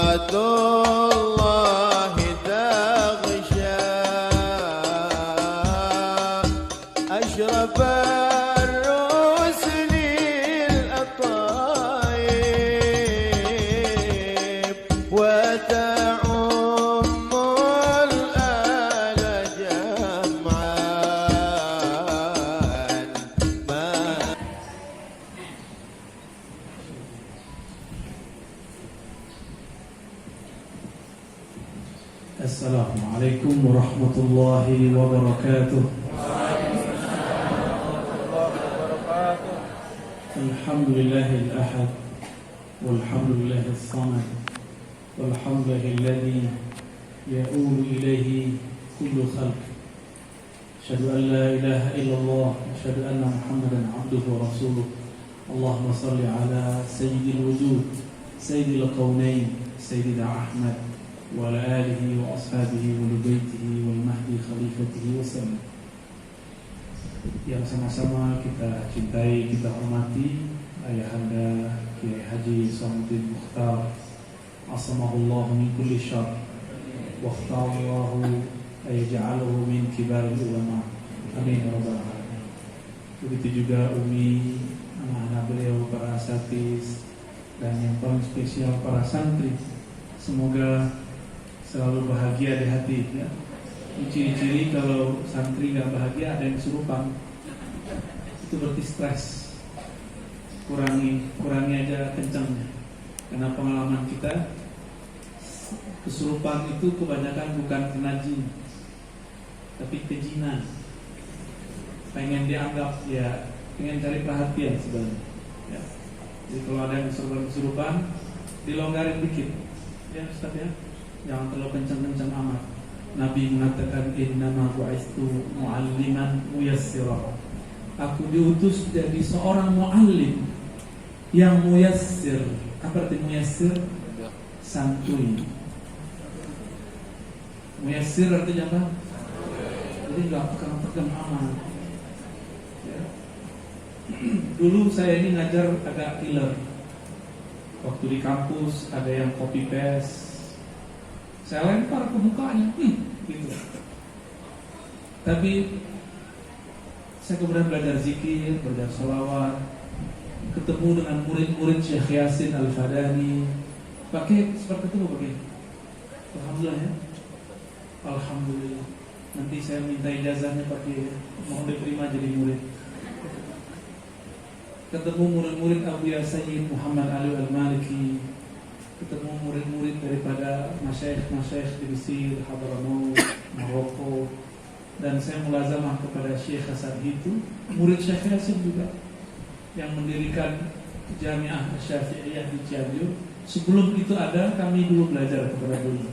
الله تغشى أشرف الرسل الأطايب وتعم الآل جمعا Assalamualaikum warahmatullahi wabarakatuh. Alhamdulillahil ahad walhamdulillahis samad walhamdulillahilladzi ya'ulu ilaihi kullu khalq. Asyhadu an la ilaha illallah wa asyhadu anna Muhammadan abduhu wa rasuluh. Allahumma shalli ala sayyidil wujud sayyidil qaunain sayyidina Ahmad wa ala alihi wa ashabihi wa lubaitihi wal mahdi khalifatihi wa sallam. Yang sama-sama kita cintai, kita hormati Ayahanda Kiai Haji Samuddin Mukhtar asamahullahu min kulli syarr wa ikhtarallahu ayja'aluhu min kibaril ulama. Amin ya rabbal alamin. Begitu juga Umi, anak-anak beliau, para asatiz, dan yang paling spesial para santri. Semoga selalu bahagia di hati ya. Ciri-ciri kalau santri gak bahagia ada yang kesurupan, itu berarti stres. Kurangi aja kencangnya. Karena pengalaman kita, kesurupan itu kebanyakan bukan kena jin, tapi kejinan. Pengen dianggap ya, pengen cari perhatian sebenarnya ya. Jadi kalau ada yang kesurupan, dilonggarin dikit ya Ustaz ya, jangan terlalu kencang-kencang amat. Nabi mengatakan innama bu'istu mu'alliman muyassira. Aku diutus jadi seorang muallim yang muyassir. Apa arti muyassir? Santuy. Muyassir artinya apa? Jadi enggak tegang amat ya. Dulu saya ini ngajar agak killer. Waktu di kampus ada yang copy paste, saya lempar ke mukanya, gitu. Tapi saya kemudian belajar zikir, belajar sholawat, ketemu dengan murid-murid Syekh Yasin Al-Fadani, pakai seperti itu pakai. Alhamdulillah ya. Alhamdulillah. Nanti saya minta ijazahnya pakai, mau diterima jadi murid. Ketemu murid-murid Abu Ya Sayyid Muhammad Ali Al-Maliki, ketemu murid-murid daripada masyayikh di Mesir, Hadramaut, Maroko, dan saya mulazamah kepada Syekh Hasan itu, murid Syekh Yasin juga, yang mendirikan Jami'ah Syafi'iyah di Cianjur. Sebelum itu ada, kami dulu belajar kepada beliau.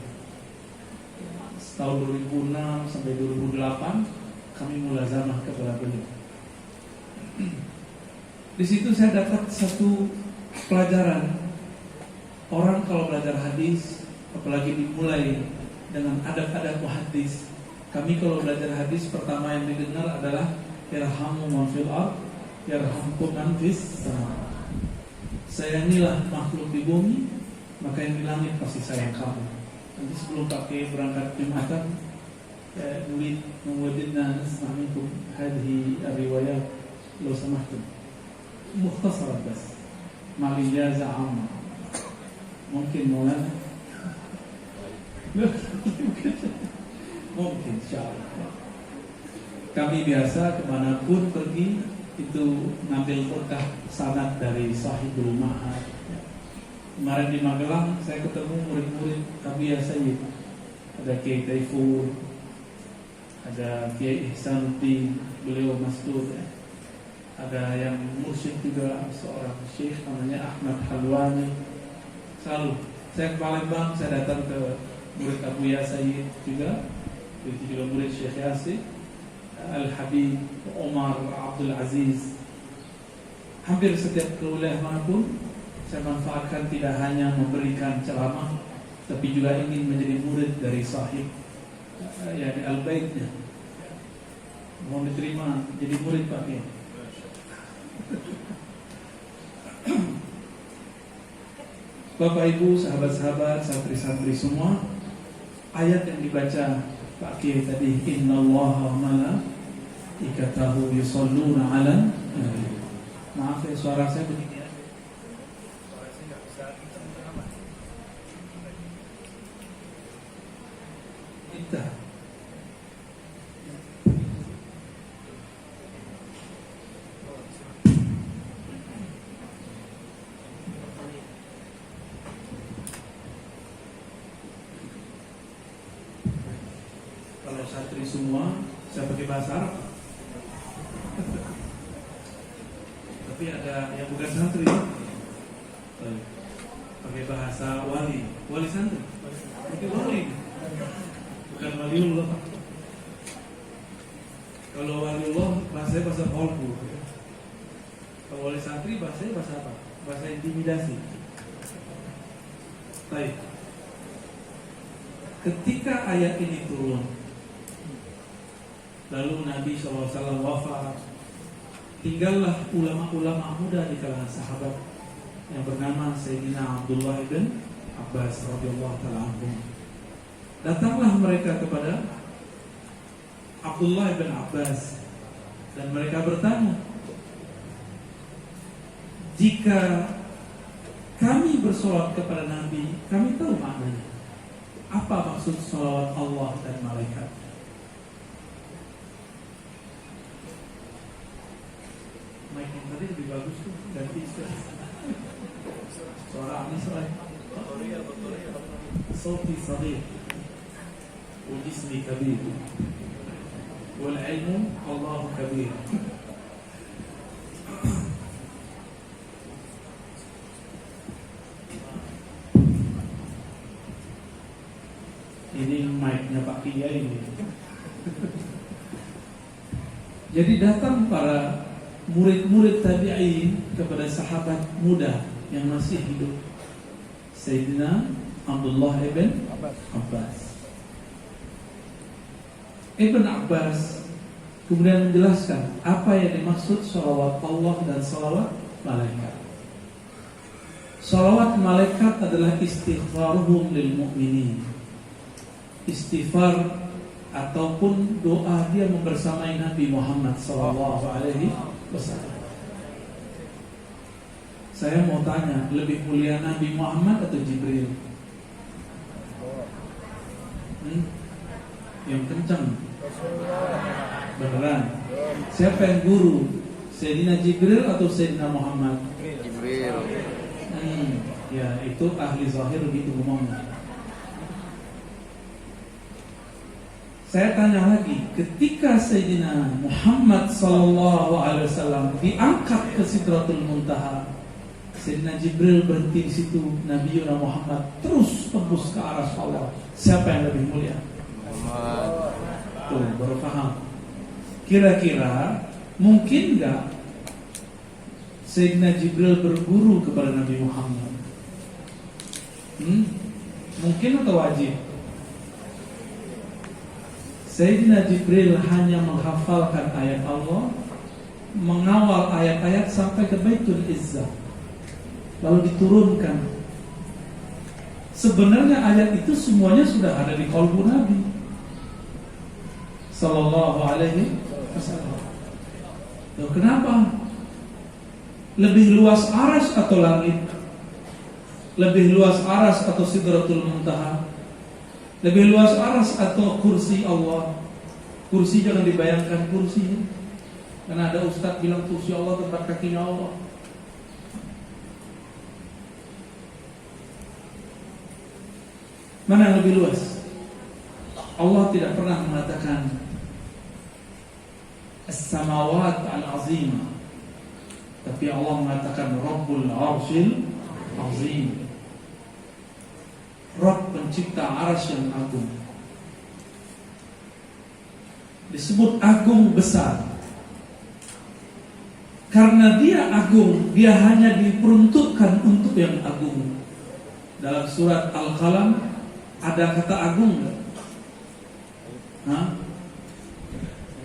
Tahun 2006 sampai 2008 kami mulazamah kepada beliau. Di situ saya dapat satu pelajaran. Orang kalau belajar hadis, apalagi dimulai dengan adab-adab muhaddis. Kami kalau belajar hadis, pertama yang didengar adalah irhamu man fil ard yarhamkum man fis sama. Sayangilah makhluk di bumi, maka yang di langit pasti sayang kamu. Nanti sebelum pakai berangkat Jumatan, nurid mewajidna nasma' minkum hadhihi riwayat law samahtum mukhtasaran bas mal ijaza amma. Mungkin mulai mungkin insyaallah. Kami biasa kemanapun pergi itu ngambil berkah sanad dari Sahibul Ma'ad. Kemarin di Magelang saya ketemu murid-murid kami ya Sayyid. Ada Kiai Taifur, ada Kiai Ihsanuddin, beliau mastur ya. Ada yang mursyid juga, seorang syekh namanya Ahmad Halwani. Selalu saya ke Palembang, saya datang ke murid Abu Ya Sayyid juga, itu juga murid Syekh Yasin Al-Habib Omar Abdul Aziz. Hampir setiap ke wilayah manapun saya manfaatkan, tidak hanya memberikan ceramah, tapi juga ingin menjadi murid dari sahib yakni Al-Baitnya. Mau diterima jadi murid Pak ya. Bapak Ibu, sahabat-sahabat, santri-santri semua, ayat yang dibaca Pak Kiai tadi, innallaha wa malaikatahu yusholluna 'alan nabi. Maaf ya, suara saya begini ya. Suara saya nggak bisa kencang amat. Kita kalau santri semua saya pakai bahasa Arab. Tapi ada yang bukan santri pakai bahasa wali santri, pakai wali, bukan waliullah. Kalau waliullah bahasanya bahasa kolbu. Kalau wali santri bahasanya bahasa apa? Bahasa intimidasi. Baik. Ketika ayat ini turun, lalu Nabi SAW wafat, tinggallah ulama-ulama muda di kalangan sahabat yang bernama Sayyidina Abdullah bin Abbas radhiyallahu ta'ala anhu. Datanglah mereka kepada Abdullah bin Abbas dan mereka bertanya, jika kami bersolawat kepada Nabi, kami tahu maknanya. Apa maksud solawat Allah dan malaikat? Mic yang tadi lebih bagus tuh, ganti suara Anis Rai. Sauti Sadiq wa jismi kabir wal ilmu Allahu kabir. Ini mic-nya Pak Kiai ini. Jadi datang para murid-murid tabi'in kepada sahabat muda yang masih hidup, Sayyidina Abdullah ibn Abbas. Ibn Abbas kemudian menjelaskan apa yang dimaksud salawat Allah dan salawat malaikat. Salawat malaikat adalah istighfaruhum lil mu'minin, istighfar ataupun doa dia membersamai Nabi Muhammad SAW. Saya mau tanya, lebih mulia Nabi Muhammad atau Jibril? Yang kencang beneran. Siapa yang guru? Sayyidina Jibril atau Sayyidina Muhammad? Jibril. Ya, itu ahli zahir begitu ngomongnya. Saya tanya lagi, ketika Sayyidina Muhammad SAW diangkat ke Sidratul Muntaha, Sayyidina Jibril berhenti di situ, Nabi Muhammad terus tembus ke arah Allah. Siapa yang lebih mulia? Muhammad. Tuh, baru paham. Kira-kira mungkin nggak Sayyidina Jibril berguru kepada Nabi Muhammad? Mungkin atau wajib? Sayyidina Jibril hanya menghafalkan ayat Allah, mengawal ayat-ayat sampai ke Baitul Izzah, lalu diturunkan. Sebenarnya ayat itu semuanya sudah ada di qalbu Nabi Sallallahu Alaihi Wasallam. Loh, kenapa? Lebih luas aras atau langit? Lebih luas aras atau Sidratul Muntaha? Lebih luas aras atau kursi Allah? Kursi jangan dibayangkan kursi, karena ada ustadz bilang kursi Allah tempat kakinya Allah. Mana yang lebih luas? Allah tidak pernah mengatakan as-samawat al-azimah, tapi Allah mengatakan Rabbul Arsyil Azim, Rabb pencipta arsy yang agung. Disebut agung besar karena dia agung, dia hanya diperuntukkan untuk yang agung. Dalam surat Al-Qalam ada kata agung enggak?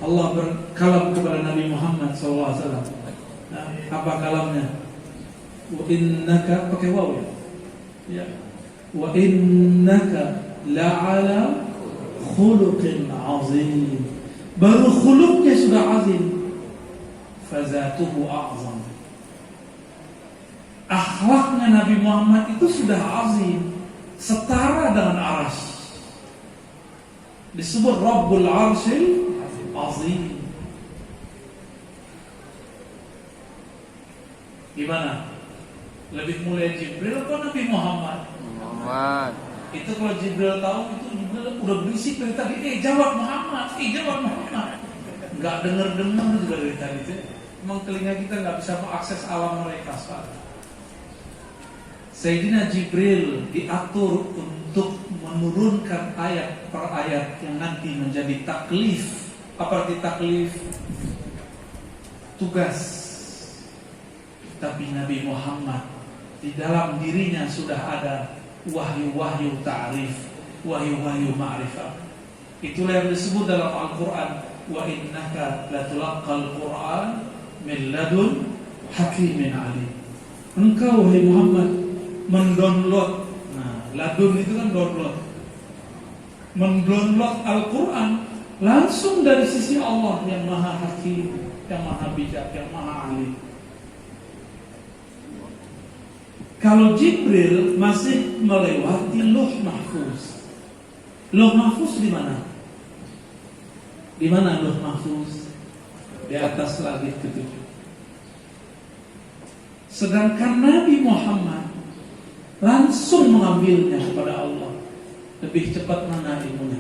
Allah berkalam kepada Nabi Muhammad SAW. Apa kalamnya? Innaka, pakai waw ya? Ya. Wa innaka la'ala khuluqin azim. Baru khuluqnya sudah azim, fazatuhu a'zam. Akhlaknya Nabi Muhammad itu sudah azim, setara dengan arsy. Disebut Rabbul Arsyil Azim. Gimana? Lebih mulia Jibril atau Nabi Muhammad? Muhammad. Itu kalau Jibril tahu, itu Jibril udah berisik dari tadi. Jawab Muhammad, jawab Muhammad. Nggak dengar juga dari tadi itu. Emang telinga kita nggak bisa mengakses alam mereka sekarang. Sayyidina Jibril diatur untuk menurunkan ayat per ayat yang nanti menjadi taklif. Apa arti taklif? Tugas. Tapi Nabi Muhammad di dalam dirinya sudah ada wahyu-wahyu ta'rif, wahyu-wahyu ma'rifah. Itulah yang disebut dalam Al-Quran, wa innaka latulaqqal Quran min ladun hakimin alim. Engkau wahai Muhammad mendownload. Nah, ladun itu kan download. Mendownload Al-Quran langsung dari sisi Allah yang maha hakim, yang maha bijak, yang maha alim. Kalau Jibril masih melewati Lauh Mahfuz. Lauh Mahfuz di mana? Di mana Lauh Mahfuz? Di atas langit ketujuh. Sedangkan Nabi Muhammad langsung mengambilnya kepada Allah. Lebih cepat mana ilmunya?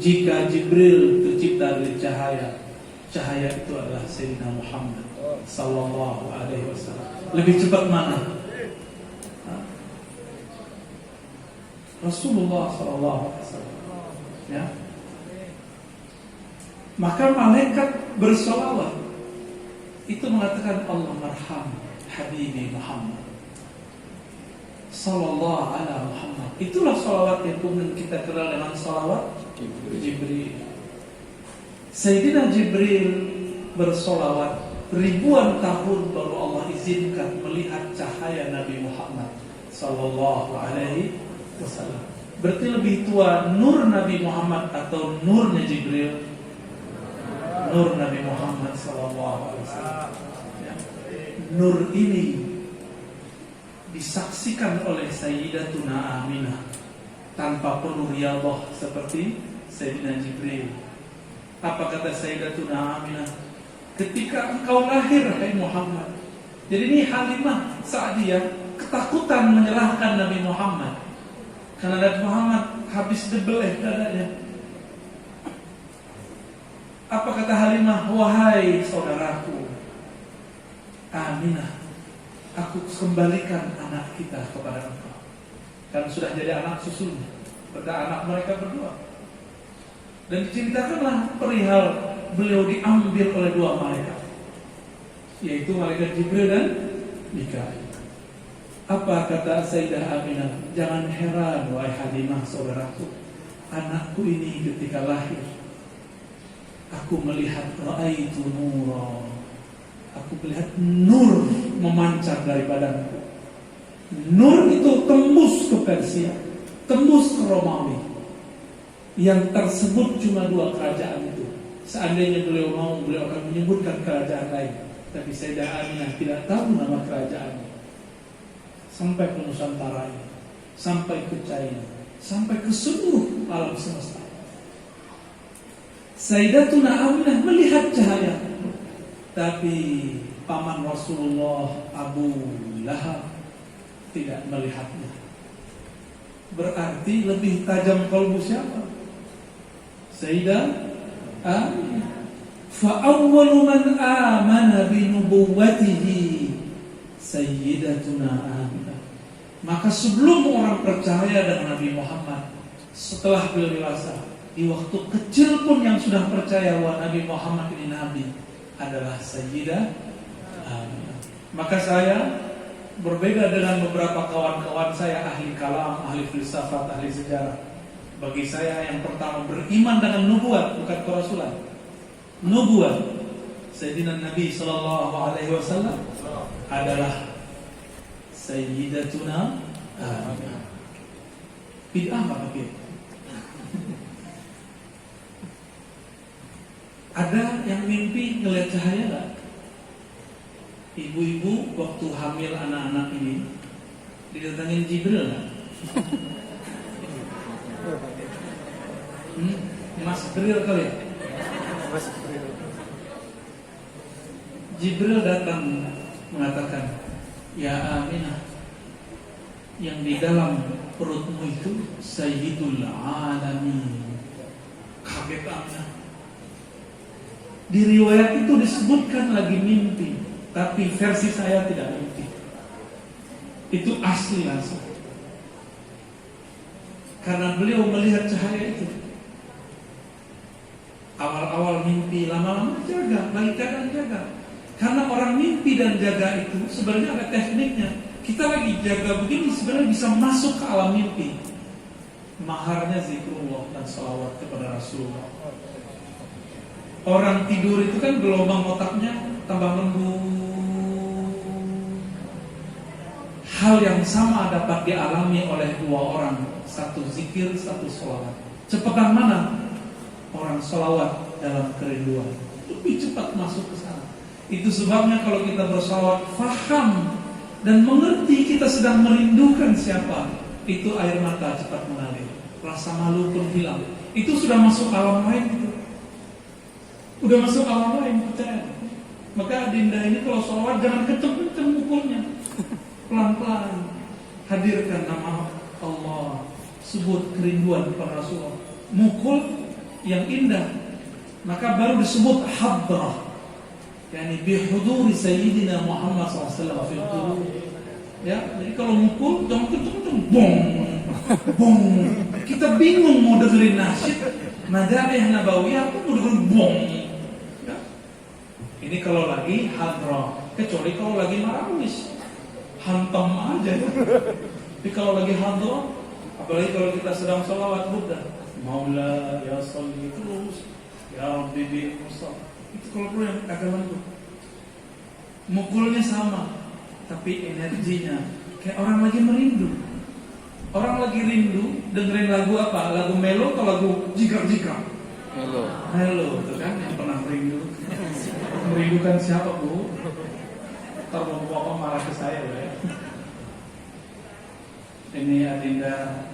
Jika Jibril tercipta dari cahaya, cahaya itu adalah Sayyidina Muhammad sallallahu alaihi wasallam. Lebih cepat mana? Rasulullah sallallahu alaihi wasallam. Ya. Maka malaikat bersolawat itu mengatakan Allah marham Habibi Muhammad sallallahu ala Muhammad. Itulah solawat yang kemudian kita kenal dengan solawat Jibril. Sayyidina Jibril bersolawat ribuan tahun baru Allah izinkan melihat cahaya Nabi Muhammad sallallahu alaihi wasallam. Berarti lebih tua nur Nabi Muhammad atau nurnya Jibril? Nur Nabi Muhammad sallallahu alaihi wasallam. Ya. Nur ini disaksikan oleh Sayyidatuna Aminah tanpa perlu riyadhah seperti Sayyidina Jibril. Apa kata Sayyidatuna Aminah? Ketika engkau lahir, hai Muhammad. Jadi ini Halimah Sa'diyah ketakutan menyerahkan Nabi Muhammad karena Nabi Muhammad habis dibeleh dadanya. Apa kata Halimah? Wahai saudaraku Aminah, aku kembalikan anak kita kepada engkau. Kan sudah jadi anak susunya pada anak mereka berdua. Dan diceritakanlah perihal beliau diambil oleh dua malaikat, yaitu malaikat Jibril dan Mikail. Apa kata Sayyidah Aminah? Jangan heran wahai Halimah saudaraku, anakku ini ketika lahir aku melihat ra'aitu nura. Aku melihat nur memancar dari badanku. Nur itu tembus ke Persia, tembus ke Romawi. Yang tersebut cuma dua kerajaan itu. Seandainya beliau mau, beliau akan menyebutkan kerajaan lain. Tapi Sayyidah Aminah tidak tahu nama kerajaannya. Sampai ke Nusantara ini, sampai ke China, sampai ke seluruh alam semesta. Sayyidatuna Aminah melihat cahaya. Tapi paman Rasulullah Abu Lahab tidak melihatnya. Berarti lebih tajam kalbu siapa? Sayyidah Aminah. Fa awwalu man amana bi nubuwwatihi Sayyidatuna Aminah. Maka sebelum orang percaya dengan Nabi Muhammad, setelah beliau dewasa, di waktu kecil pun yang sudah percaya bahwa Nabi Muhammad ini Nabi adalah Sayyidah Aminah. Maka saya berbeda dengan beberapa kawan-kawan saya ahli kalam, ahli filsafat, ahli sejarah. Bagi saya yang pertama beriman dengan nubuat, bukan kerasulan. Nubuat Sayyidina Nabi sallallahu alaihi wasallam adalah Sayyidatuna Aminah. Bid'ah nggak begitu? Ada yang mimpi ngelihat cahaya nggak? Ibu-ibu waktu hamil anak-anak ini didatangin Jibril nggak? Mas Jibril kali ya? Jibril datang mengatakan, ya Aminah, yang di dalam perutmu itu Sayyidul Alamin. Kaget Aminah. Di riwayat itu disebutkan lagi mimpi, tapi versi saya tidak mimpi. Itu asli langsung. Karena beliau melihat cahaya itu. Awal-awal mimpi, lama-lama jaga, lagi kadang jaga. Karena orang mimpi dan jaga itu sebenarnya ada tekniknya. Kita lagi jaga begini sebenarnya bisa masuk ke alam mimpi. Maharnya zikrullah dan salawat kepada Rasulullah. Orang tidur itu kan gelombang otaknya tambah lembut. Hal yang sama dapat dialami oleh dua orang, satu zikir, satu sholawat. Cepetan mana? Orang sholawat dalam kerinduan lebih cepat masuk ke sana. Itu sebabnya kalau kita bersholawat faham dan mengerti kita sedang merindukan siapa, itu air mata cepat mengalir, rasa malu pun hilang. Itu sudah masuk alam lain itu. Udah masuk alam lain, percaya. Maka Dinda ini kalau sholawat jangan kenceng-kenceng mukulnya, pelan-pelan. Hadirkan nama Allah, sebut kerinduan kepada Rasulullah, mukul yang indah, maka baru disebut hadrah. Yani bihuduri Sayyidina Muhammad SAW fil qulub. Ya, jadi kalau mukul jangan kenceng-kenceng, bong, bong. Kita bingung mau dengerin nasyid, madaih nabawiyah, mau dengerin bong. Ini kalau lagi hadrah, kecuali kalau lagi marawis, hantam aja. Tapi kalau lagi hadrah, apalagi kalau kita sedang sholawat Buddha, Maula ya sholli terus, ya Rabbi bi musal. Itu kalau perlu yang agak lembut. Mukulnya sama, tapi energinya kayak orang lagi merindu. Orang lagi rindu, dengerin lagu apa? Lagu melo atau lagu jikar-jikar? Melo, itu kan yang pernah merindu. Merindukan siapa, Bu? Ntar bapak marah ke saya ya. Ini Adinda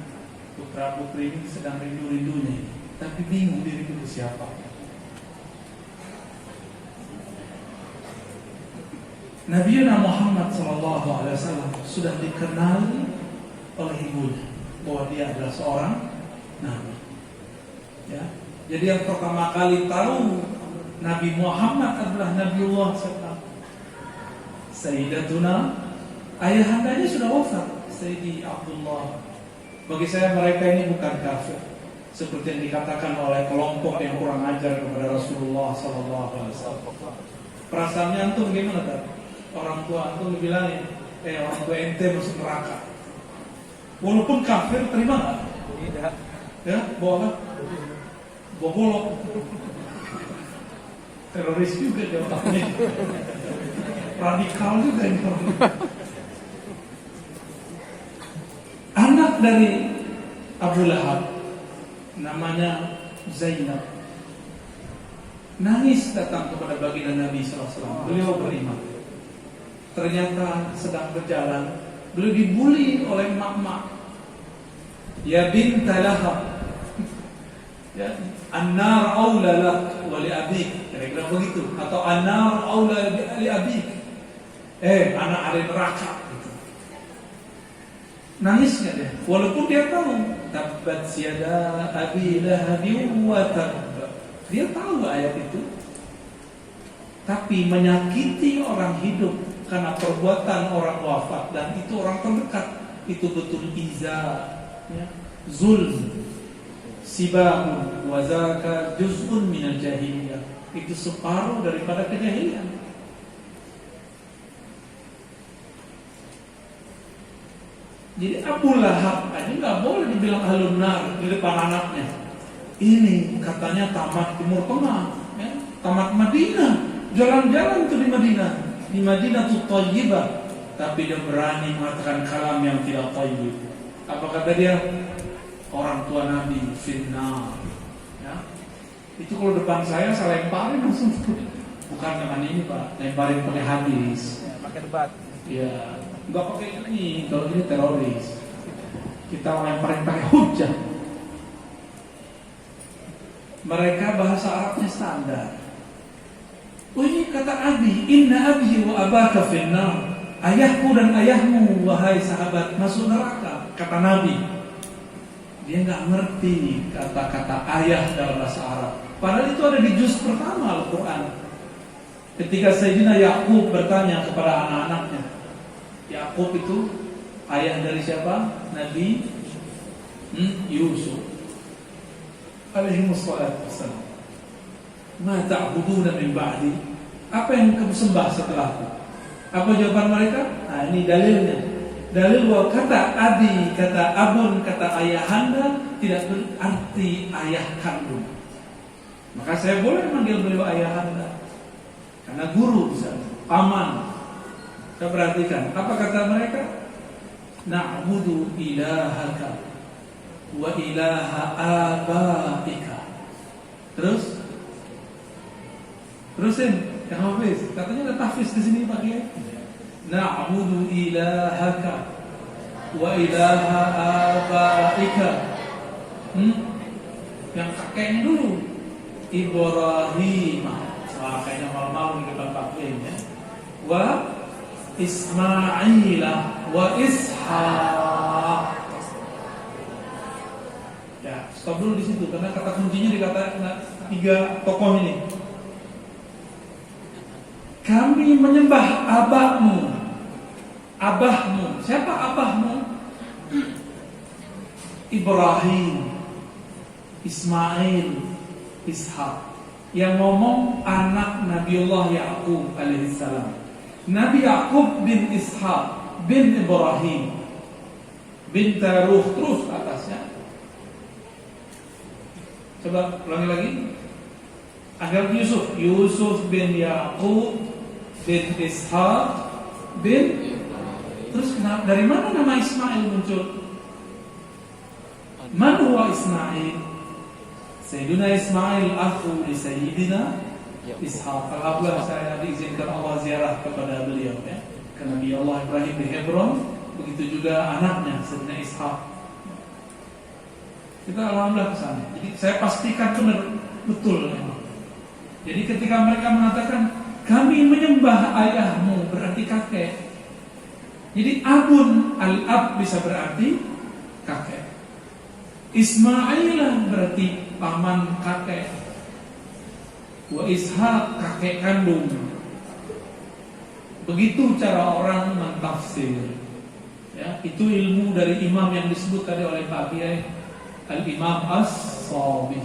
putra putri ini sedang rindu-rindunya, tapi bingung dirindu ke siapa. Nabi Muhammad SAW sudah dikenal oleh ibunya bahwa dia adalah seorang nabi. Ya, jadi yang pertama kali tahu Nabi Muhammad adalah Nabiullah SAW. Sayyidatuna, ayahandanya sudah wafat, Sayyidi Abdullah. Bagi saya mereka ini bukan kafir, seperti yang dikatakan oleh kelompok yang kurang ajar kepada Rasulullah SAW. Perasaannya antum gimana tadi? Orang tua antum dibilangin, orang tua ente masuk neraka. Walaupun kafir, terima nggak? Tidak. Ya, bawa apa? Bawa bolok. Teroris juga dia otaknya, radikal juga ini. Anak dari Abu Lahab namanya Zainab nangis datang kepada baginda Nabi SAW. Beliau beriman. Ternyata sedang berjalan, beliau dibully oleh mak-mak. Ya binta Lahab, ya, an-nar aula lak wa li abik, kira-kira begitu, atau an-nar aula li abik, anak ahli neraka gitu. Nangisnya dia, walaupun dia tahu tabbat yada abi lahabin wa tab. Dia tahu ayat itu, tapi menyakiti orang hidup karena perbuatan orang wafat dan itu orang terdekat, itu betul iza, ya, zulm. Sibahun wa zaka juz'un minal jahiliyah. Itu separuh daripada kejahilian. Jadi Abu Lahab ini nggak boleh dibilang ahlun nar di depan anaknya. Ini katanya tamat Timur Tengah, ya, tamat Madinah, jalan-jalan tuh di Madinah, di Madinah tuh Thayyibah, tapi dia berani mengatakan kalam yang tidak thayyib. Apa kata dia? Orang tua Nabi finnar. Ya. Itu kalau depan saya lemparin langsung. Bukan dengan ini Pak, lemparin pakai hadis. Pakai debat. Ya, nggak pakai ini. Kalau ini teroris. Kita lemparin pakai hujah. Mereka bahasa Arabnya standar. Oh ini kata Abi, inna abi wa abaka finnar. Ayahku dan ayahmu, wahai sahabat, masuk neraka, kata Nabi. Dia nggak ngerti kata-kata ayah dalam bahasa Arab. Padahal itu ada di juz pertama Al-Quran. Ketika Sayyidina Ya'qub bertanya kepada anak-anaknya, Ya'qub itu ayah dari siapa? Nabi Yusuf alaihi wassalatu wassalam. Ma ta'buduna min ba'di? Apa yang kamu sembah setelahku? Apa jawaban mereka? Nah ini dalilnya. Dalil bahwa kata abi, kata abun, kata ayahanda tidak berarti ayah kandung. Maka saya boleh manggil beliau ayahanda karena guru bisa, paman. Kita perhatikan apa kata mereka? Na'budu ilahaka wa ilaha abaika. Terusin, yang hafiz. Katanya ada tahfiz di sini Pak Kiai. Na'budu ilahaka wa ilaha abaika. Yang kakeknya dulu Ibrahim. Kayaknya malu-malu di depan Pak Kiai ya. Wa Ismail wa Ishaq. Ya, stop dulu di situ karena kata kuncinya dikatakan 3 tokoh ini. Kami menyembah abahmu. Siapa abahmu? Ibrahim, Ismail, Ishaq. Yang ngomong anak Nabiullah Ya'qub alaihissalam. Nabi Ya'qub bin Ishaq bin Ibrahim bin Taruh, terus atasnya. Coba ulangi lagi. Agak Yusuf bin Ya'qub bin Ishaq bin. Terus kenapa? Dari mana nama Ismail muncul? Man huwa Ismail? Sayyidina Ismail akhu li Sayyidina Ishaq. Alhamdulillah saya diizinkan Allah ziarah kepada beliau ya. Ke Nabi Allah Ibrahim di Hebron, begitu juga anaknya Sayyidina Ishaq. Kita alhamdulillah ke sana. Jadi saya pastikan betul memang. Jadi ketika mereka mengatakan kami menyembah ayahmu, berarti kakek. Jadi abun, al-ab bisa berarti kakek. Ismailah berarti paman kakek. Wa Ishaq kakek kandung. Begitu cara orang mentafsir. Ya, itu ilmu dari imam yang disebut tadi oleh Pak Kiai Al-Imam As-Sawi.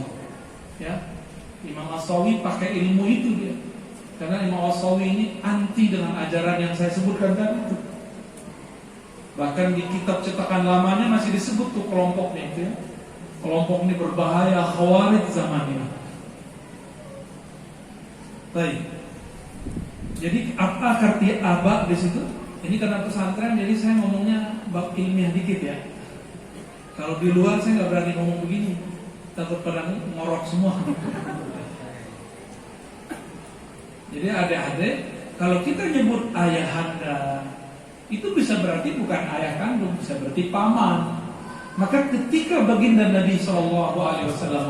Ya, Imam As-Sawi pakai ilmu itu dia. Karena Imam As-Sawi ini anti dengan ajaran yang saya sebutkan tadi. Bahkan di kitab cetakan lamanya masih disebut tuh kelompoknya itu ya. Kelompok ini berbahaya, khawarij zamannya. Baik. Jadi apa arti aba di situ? Ini karena pesantren, jadi saya ngomongnya bab ilmiah dikit ya. Kalau di luar saya nggak berani ngomong begini, takut pada ngorok semua. Jadi adik-adik, kalau kita nyebut ayahanda, itu bisa berarti bukan ayah kandung, bisa berarti paman. Maka ketika baginda Nabi SAW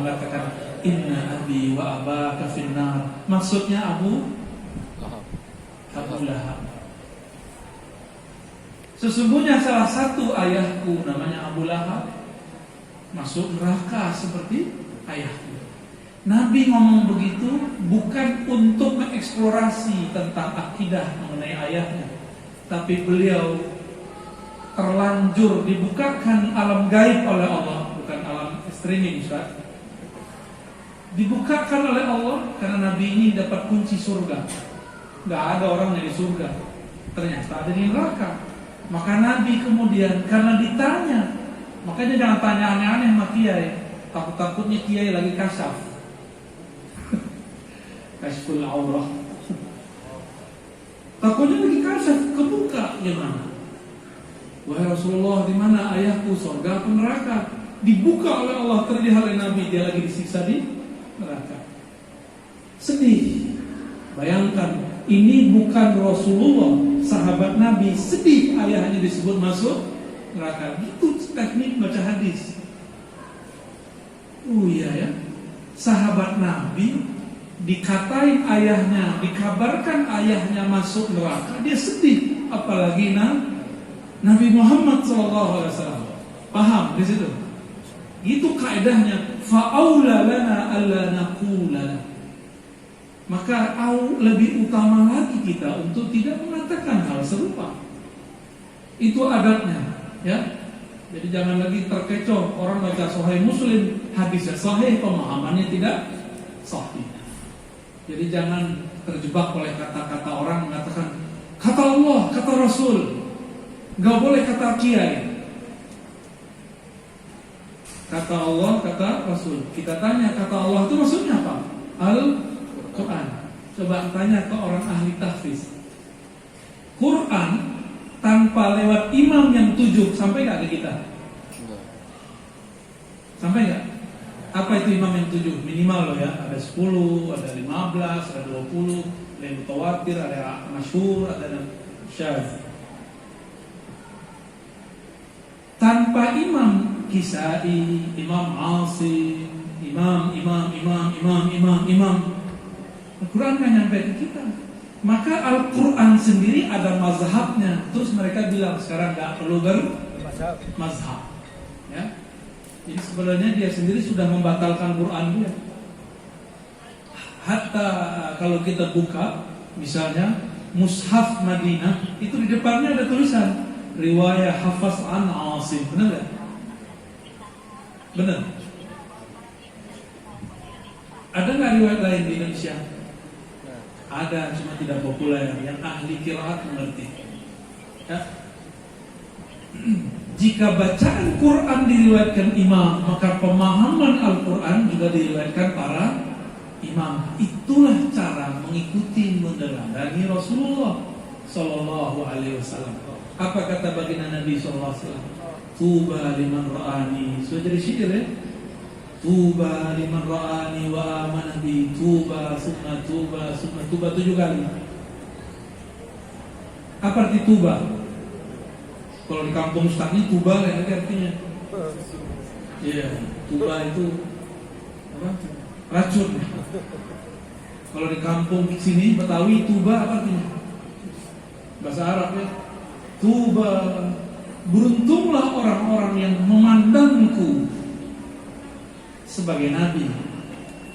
mengatakan Inna abi wa abaka finnar, maksudnya Abu Lahab. Sesungguhnya salah satu ayahku namanya Abu Lahab masuk neraka seperti ayahku. Nabi ngomong begitu bukan untuk mengeksplorasi tentang akidah mengenai ayahnya, tapi beliau terlanjur dibukakan alam gaib oleh Allah, bukan alam streaming Ustaz. Dibukakan oleh Allah karena Nabi ini dapat kunci surga. Gak ada orang yang di surga, ternyata ada di neraka. Maka Nabi kemudian karena ditanya, makanya jangan tanya aneh-aneh sama kiai. Takut-takutnya kiai lagi kasyaf. Kasyful aurah. Takutnya lagi kasyaf, kebuka. disiksa gimana? Wahai Rasulullah, di mana ayahku, surga atau neraka? Dibuka oleh Allah, terlihat oleh Nabi, dia lagi disiksa di neraka. Sedih. Bayangkan, ini bukan Rasulullah, sahabat Nabi, sedih ayahnya disebut masuk neraka. Gitu teknik baca hadis. Iya ya, sahabat Nabi dikatain ayahnya, dikabarkan ayahnya masuk neraka, dia sedih. Apalagi Nabi Muhammad SAW. Paham di situ? Itu kaidahnya. Fa'aula lana alla naqula. Maka lebih utama lagi kita untuk tidak mengatakan hal serupa. Itu adabnya, ya. Jadi jangan lagi terkecoh orang baca Sahih Muslim, hadisnya sahih, pemahamannya tidak sahih. Jadi jangan terjebak oleh kata-kata orang mengatakan kata Allah, kata Rasul. Gak boleh kata kiai. Kata Allah, kata Rasul. Kita tanya kata Allah itu maksudnya apa? Al-Quran. Coba tanya ke orang ahli tahfiz. Quran tanpa lewat imam yang 7 sampai gak ke kita? Sampai gak? Apa itu imam yang 7? Minimal loh ya. Ada 10, ada 15, ada 20. Ada yang mutawatir, ada masyhur, ada yang syadz. Tanpa imam Kisai, Imam Asim, imam. Al-Quran kan nyampe ke kita. Maka Al-Quran sendiri ada mazhabnya. Terus mereka bilang sekarang gak perlu bermazhab. Ya. Jadi sebenarnya dia sendiri sudah membatalkan Quran dia. Hatta kalau kita buka, misalnya Mushaf Madinah, itu di depannya ada tulisan riwayat Hafaz an Asim, benar gak? Benar. Ada nggak riwayat lain di Indonesia? Ada, cuma tidak populer. Yang ahli qiraat mengerti. Ya. Jika bacaan Quran diriwayatkan imam, maka pemahaman Al-Quran juga diriwayatkan para imam. Itulah cara mengikuti meneladani Rasulullah Sallallahu Alaihi Wasallam. Apa kata baginda Nabi Sallallahu Alaihi Wasallam? Tuba liman ra'ani. Sudah jadi syair ya? Tuba liman ra'ani wa amana bi. Tuba, summa tuba, summa tuba 7 kali. Apa arti tuba? Kalau di kampung Ustaz ini tuba ya artinya. Iya, tuba itu apa? Racun. Kalau di kampung sini Betawi tuba apa artinya? Bahasa Arab ya. Tuba, beruntunglah orang-orang yang memandangku sebagai Nabi.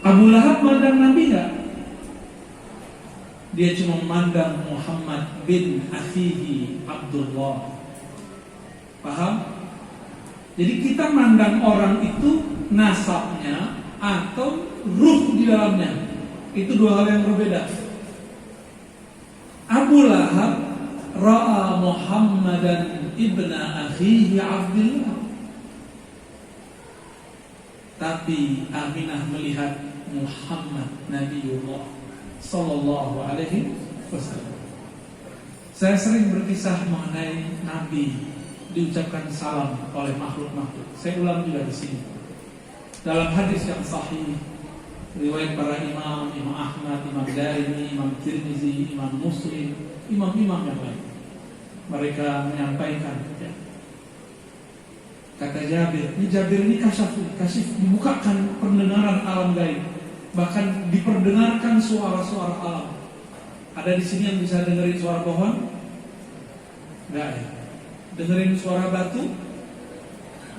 Abu Lahab memandang Nabi enggak? Dia cuma memandang Muhammad bin akhihi Abdullah. Paham? Jadi kita mandang orang itu nasabnya atau ruh di dalamnya. Itu dua hal yang berbeda. Abu Lahab ra'a Muhammadan ibna akhihi Abdullah. Tapi Aminah melihat Muhammad Nabiullah Sallallahu Alaihi Wasallam. Saya sering berkisah mengenai Nabi diucapkan salam oleh makhluk-makhluk. Saya ulang juga di sini. Dalam hadis yang sahih riwayat para imam, Imam Ahmad, Imam Darimi, Imam Tirmizi, Imam Muslim, imam-imam yang lain, mereka menyampaikan, ya. Kata Jabir ini kasih dibukakan pendengaran alam gaib, bahkan diperdengarkan suara-suara alam. Ada di sini yang bisa dengerin suara pohon? Enggak ya? Dengerin suara batu?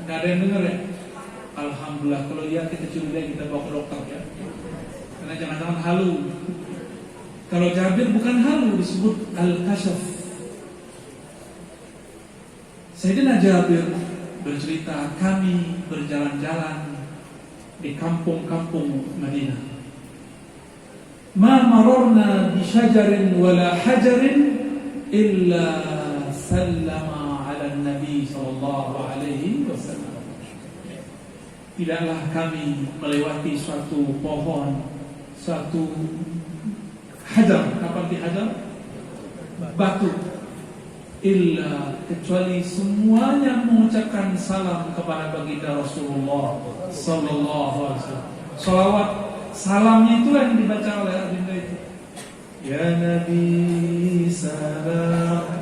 Enggak ada yang denger ya? Alhamdulillah, kalau iya kita curiga, kita bawa ke dokter ya. Karena jangan-jangan halu. Kalau Jabir bukan halu, disebut al-kasyaf. Sayyidina Jabir bercerita, kami berjalan-jalan di kampung-kampung Madinah. Ma mararna bi syajarin wala hajarin illa sallama ala Nabi sallallahu alaihi wasallam. Tidaklah kami melewati suatu pohon, suatu hajar. Apa arti hajar? Batu. illa kecuali semuanya mengucapkan salam kepada baginda Rasulullah sallallahu alaihi wasallam. Salawat salamnya itulah yang dibaca oleh baginda itu. Ya Nabi salam